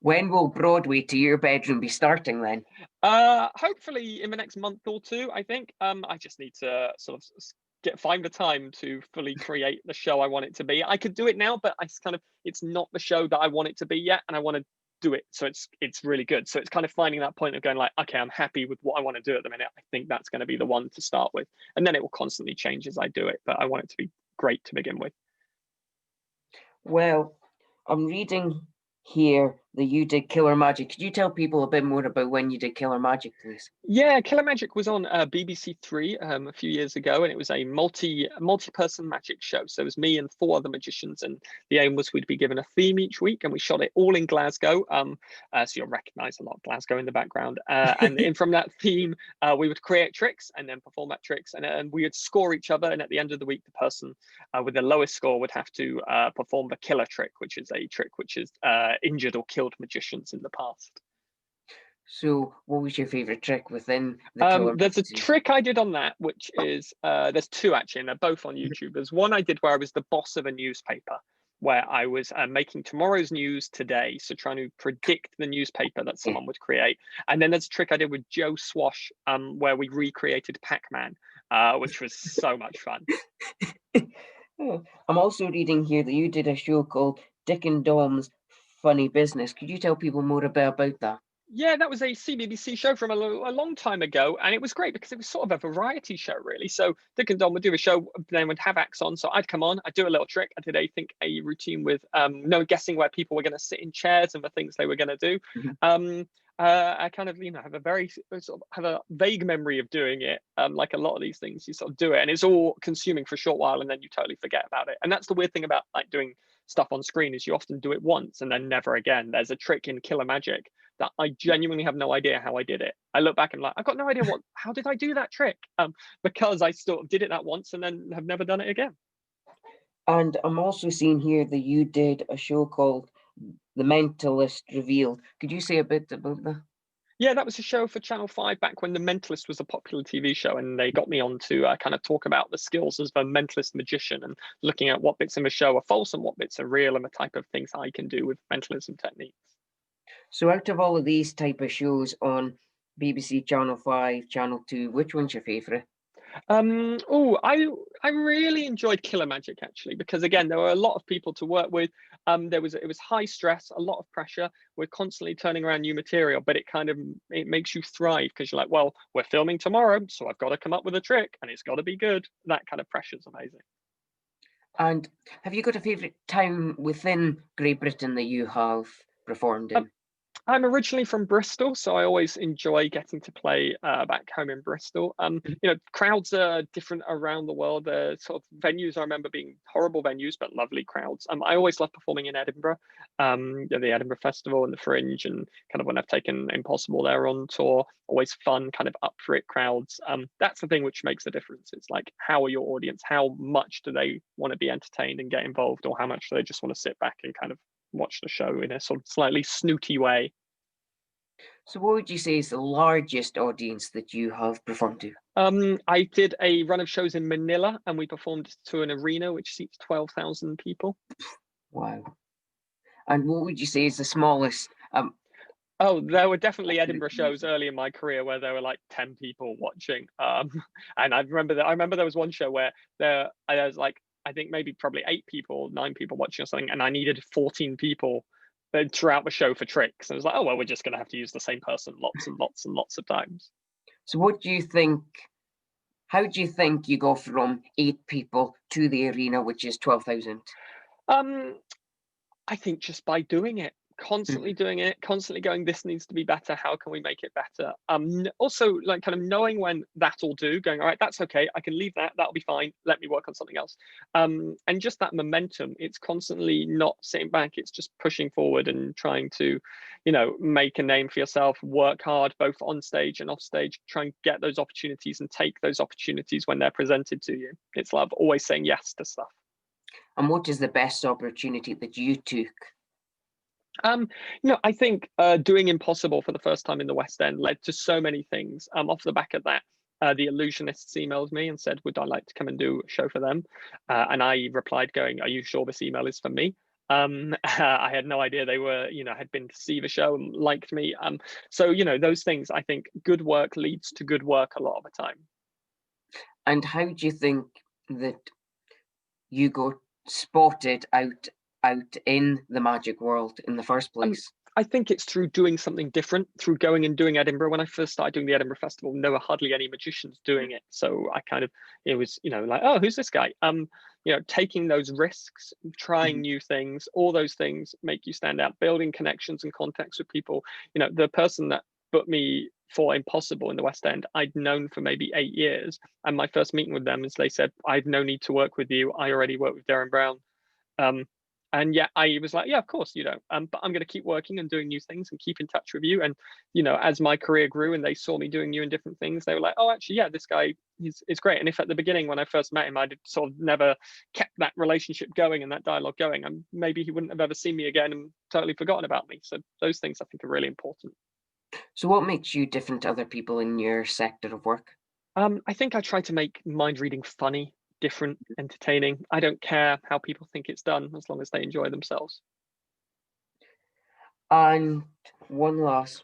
When will Broadway to your bedroom be starting then? Hopefully in the next month or two, I think. I just need to sort of find the time to fully create the show I want it to be. I could do it now, but it's not the show that I want it to be yet, and I want to do it so it's really good. So it's kind of finding that point of going like, okay, I'm happy with what I want to do at the minute. I think that's going to be the one to start with, and then it will constantly change as I do it. But I want it to be great to begin with. Well, I'm reading here that you did Killer Magic. Could you tell people a bit more about when you did Killer Magic, please? Yeah, Killer Magic was on BBC Three a few years ago, and it was a multi-person magic show. So it was me and four other magicians, and the aim was we'd be given a theme each week, and we shot it all in Glasgow. So you'll recognise a lot of Glasgow in the background. And from that theme, we would create tricks and then perform that tricks, and we would score each other. And at the end of the week, the person with the lowest score would have to perform the killer trick, which is a trick which is injured or killed magicians in the past. So, what was your favorite trick within the Killer There's a Magic? trick I did on that, which is there's two actually, and they're both on YouTube. There's one I did where I was the boss of a newspaper, where I was making tomorrow's news today, so trying to predict the newspaper that someone would create. And then there's a trick I did with Joe Swash, where we recreated Pac-Man, which was so much fun. Oh, I'm also reading here that you did a show called Dick and Dom's Funny Business. Could you tell people more about that? Yeah, that was a CBBC show from a long time ago, and it was great because it was sort of a variety show, really. So Dick and Don would do a show, then would have acts on. So I'd come on, I'd do a little trick. I did a routine with no guessing where people were going to sit in chairs and the things they were going to do. I kind of, have a very sort of have a vague memory of doing it. Like a lot of these things, you sort of do it, and it's all consuming for a short while, and then you totally forget about it. And that's the weird thing about like doing stuff on screen is you often do it once and then never again. There's a trick in Killer Magic that I genuinely have no idea how I did it. I look back and like, I've got no idea how did I do that trick? Because I sort of did it that once and then have never done it again. And I'm also seeing here that you did a show called The Mentalist Revealed. Could you say a bit about that? Yeah, that was a show for Channel 5 back when The Mentalist was a popular TV show, and they got me on to kind of talk about the skills as a mentalist magician and looking at what bits in the show are false and what bits are real and the type of things I can do with mentalism techniques. So out of all of these type of shows on BBC Channel 5, Channel 2, which one's your favourite? I really enjoyed Killer Magic, actually, because again, there were a lot of people to work with. It was high stress, a lot of pressure. We're constantly turning around new material, but it makes you thrive because you're like, well, we're filming tomorrow, so I've got to come up with a trick and it's got to be good. That kind of pressure is amazing. And have you got a favourite town within Great Britain that you have performed in? I'm originally from Bristol, so I always enjoy getting to play back home in Bristol. Crowds are different around the world. The sort of venues I remember being horrible venues, but lovely crowds. I always love performing in Edinburgh, the Edinburgh Festival and the Fringe, and kind of when I've taken Impossible there on tour, always fun, kind of up for it crowds. That's the thing which makes a difference. It's like, how are your audience? How much do they want to be entertained and get involved, or how much do they just want to sit back and kind of watch the show in a sort of slightly snooty way? So what would you say is the largest audience that you have performed to? I did a run of shows in Manila, and we performed to an arena which seats 12,000 people. Wow. And what would you say is the smallest? Oh, there were definitely Edinburgh shows early in my career where there were like 10 people watching. And I remember there was one show where there was like, I think maybe probably 8 people, 9 people watching or something, and I needed 14 people throughout the show for tricks. And I was like, oh well, we're just going to have to use the same person lots and lots and lots of times. So what do you think? How do you think you go from 8 people to the arena, which is 12,000? I think just by doing it, constantly doing it, constantly going, this needs to be better, how can we make it better? Also, like, kind of knowing when that'll do, going, all right, that's okay, I can leave that'll be fine, let me work on something else. And just that momentum, it's constantly not sitting back, it's just pushing forward and trying to, make a name for yourself, work hard both on stage and off stage, try and get those opportunities and take those opportunities when they're presented to you. It's like always saying yes to stuff. And what is the best opportunity that you took? I think doing Impossible for the first time in the West End led to so many things. Off the back of that, the Illusionists emailed me and said, would I like to come and do a show for them? And I replied going, are you sure this email is for me? I had no idea they were, had been to see the show and liked me. So, those things, I think good work leads to good work a lot of the time. And how do you think that you got spotted out in the magic world in the first place? I think it's through doing something different, through going and doing Edinburgh. When I first started doing the Edinburgh Festival, there were hardly any magicians doing it. So it was, like, oh, who's this guy? Taking those risks, trying new things, all those things make you stand out, building connections and contacts with people. The person that booked me for Impossible in the West End, I'd known for maybe 8 years. And my first meeting with them is they said, I've no need to work with you. I already work with Darren Brown. And yeah, I was like, yeah, of course, but I'm going to keep working and doing new things and keep in touch with you. And, as my career grew and they saw me doing new and different things, they were like, oh, actually, yeah, this guy is great. And if at the beginning, when I first met him, I'd sort of never kept that relationship going and that dialogue going, and maybe he wouldn't have ever seen me again and totally forgotten about me. So those things I think are really important. So what makes you different to other people in your sector of work? I think I try to make mind reading funny, different, entertaining. I don't care how people think it's done as long as they enjoy themselves. And one last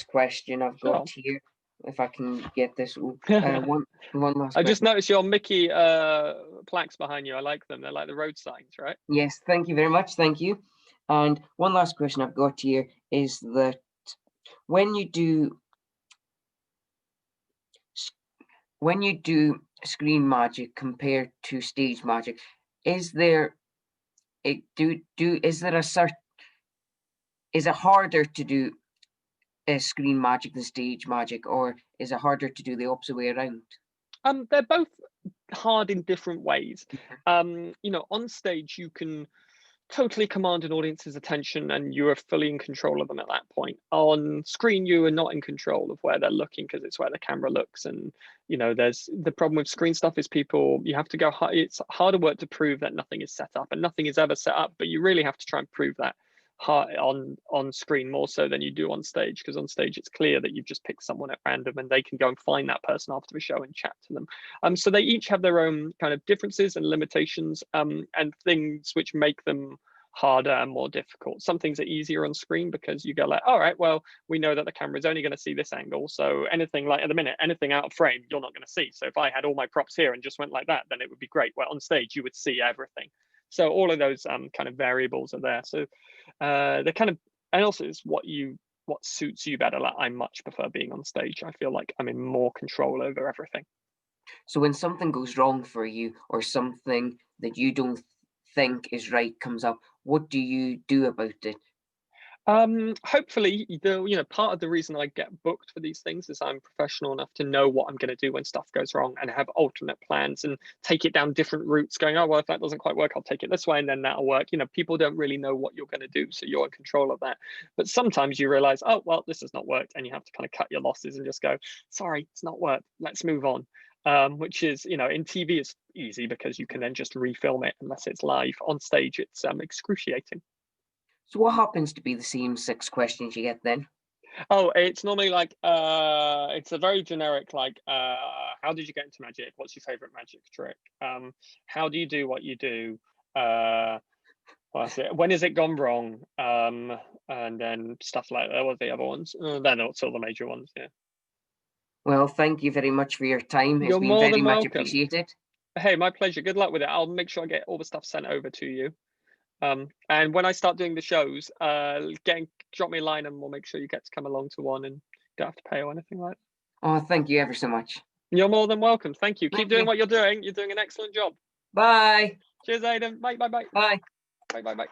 question I've got here, if I can get this. One last. I just noticed your Mickey plaques behind you. I like them. They're like the road signs, right? Yes, thank you very much. Thank you. And one last question I've got here is that when you do screen magic compared to stage magic, is there is it harder to do screen magic than stage magic, or is it harder to do the opposite way around? They're both hard in different ways. You know, on stage you can totally command an audience's attention and you are fully in control of them at that point. On screen, you are not in control of where they're looking because it's where the camera looks. And, you know, there's the problem with screen stuff is you have to go, it's harder work to prove that nothing is set up, and nothing is ever set up, but you really have to try and prove that on screen more so than you do on stage, because on stage it's clear that you've just picked someone at random and they can go and find that person after the show and chat to them. So they each have their own kind of differences and limitations, and things which make them harder and more difficult. Some things are easier on screen because you go like, all right, well, we know that the camera is only going to see this angle, so anything like at the minute, anything out of frame, you're not going to see. So if I had all my props here and just went like that, then it would be great. Well, on stage, you would see everything. So all of those kind of variables are there. So they're kind of, and also it's what suits you better. Like I much prefer being on stage. I feel like I'm in more control over everything. So when something goes wrong for you, or something that you don't think is right comes up, what do you do about it? Hopefully, part of the reason I get booked for these things is I'm professional enough to know what I'm going to do when stuff goes wrong and have alternate plans and take it down different routes, going, oh, well, if that doesn't quite work, I'll take it this way and then that'll work. You know, people don't really know what you're going to do, so you're in control of that. But sometimes you realize, oh, well, this has not worked, and you have to kind of cut your losses and just go, sorry, it's not worked, let's move on. Which is, you know, in TV it's easy because you can then just refilm it unless it's live. On stage, it's excruciating. So what happens to be the same 6 questions you get then? Oh, it's normally like, it's a very generic, like, how did you get into magic? What's your favorite magic trick? How do you do what you do? What's it? When has it gone wrong? And then stuff like that. What are the other ones? They're not all the major ones, yeah. Well, thank you very much for your time. It's You're been more very than much welcome. appreciated. Hey, my pleasure. Good luck with it. I'll make sure I get all the stuff sent over to you. And when I start doing the shows, drop me a line and we'll make sure you get to come along to one and don't have to pay or anything like that. Oh, thank you ever so much. You're more than welcome. Thank you. Keep Thank doing you. what you're doing. You're doing an excellent job. Bye. Cheers, Aidan. Bye, bye, bye. Bye. Bye, bye, bye.